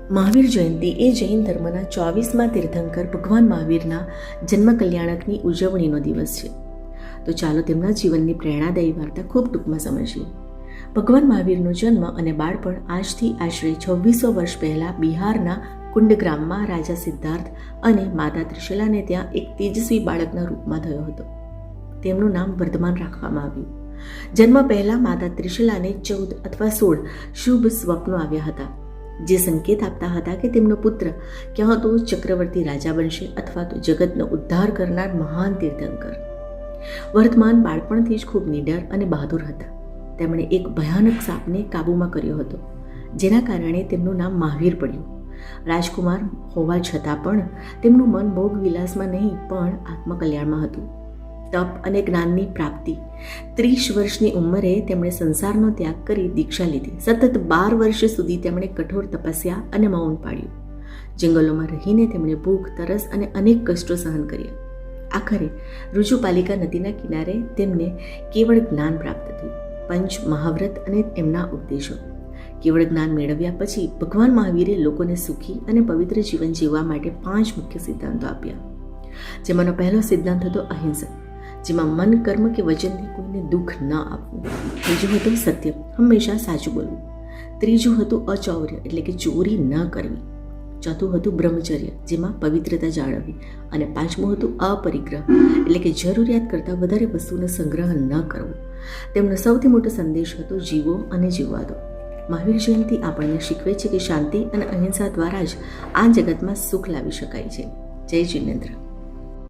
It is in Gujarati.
મહાવીર જયંતિ એ જૈન ધર્મના 24મા તીર્થંકર ભગવાન મહાવીરના જન્મ કલ્યાણકની ઉજવણીનો દિવસ છે. તો ચાલો તેમના જીવનની પ્રેરણાદાયી વાર્તા ખૂબ ટૂંકમાં સમજીએ. ભગવાન મહાવીરનો જન્મ અને બાળપણ આજથી આશરે 2600 વર્ષ પહેલાં બિહારના કુંડગ્રામમાં રાજા સિદ્ધાર્થ અને માતા ત્રિશલાને ત્યાં એક તેજસ્વી બાળકના રૂપમાં થયો હતો. તેમનું નામ વર્ધમાન રાખવામાં આવ્યું. જન્મ પહેલાં માતા ત્રિશલાને 14 અથવા 16 શુભ સ્વપ્નો આવ્યા હતા, જે સંકેત આપતા હતા કે તેમનો પુત્ર ક્યાં તો ચક્રવર્તી રાજા બનશે અથવા તો જગતનો ઉદ્ધાર કરનાર મહાન તીર્થંકર. વર્ધમાન બાળપણથી જ ખૂબ નીડર અને બહાદુર હતા. તેમણે એક ભયાનક સાપને કાબૂમાં કર્યો હતો, જેના કારણે તેમનું નામ મહાવીર પડ્યું. રાજકુમાર હોવા છતાં પણ તેમનું મન ભોગવિલાસમાં નહીં પણ આત્મકલ્યાણમાં હતું. તપ અને જ્ઞાનની પ્રાપ્તિ. 30 વર્ષની ઉંમરે તેમણે સંસારનો ત્યાગ કરી દીક્ષા લીધી. સતત 12 વર્ષ સુધી તેમણે કઠોર તપસ્યા અને મૌન પાળ્યું. જંગલોમાં રહીને તેમણે ભૂખ, તરસ અને અનેક કષ્ટો સહન કર્યા. આખરે ઋજુપાલિકા નદીના કિનારે તેમને કેવળ જ્ઞાન પ્રાપ્ત થયું. પંચ મહાવ્રત અને એમના ઉપદેશો. કેવળ જ્ઞાન મેળવ્યા પછી ભગવાન મહાવીરે લોકોને સુખી અને પવિત્ર જીવન જીવવા માટે 5 મુખ્ય સિદ્ધાંતો આપ્યા. જેમાંનો પહેલો સિદ્ધાંત હતો અહિંસા, જેમાં મન, કર્મ કે વચનથી કોઈને દુઃખ ન આપવું. બીજું હતું સત્ય, હંમેશા સાચું બોલવું. ત્રીજું હતું અચૌર્ય, એટલે કે ચોરી ન કરવી. ચોથું હતું બ્રહ્મચર્ય, જેમાં પવિત્રતા જાળવવી. અને પાંચમું હતું અપરિગ્રહ, એટલે કે જરૂરિયાત કરતાં વધારે વસ્તુનો સંગ્રહ ન કરવો. તેમનો સૌથી મોટો સંદેશ હતો જીવો અને જીવવા દો. મહાવીર જયંતિ આપણને શીખવે છે કે શાંતિ અને અહિંસા દ્વારા જ આ જગતમાં સુખ લાવી શકાય છે. જય જિનેન્દ્ર.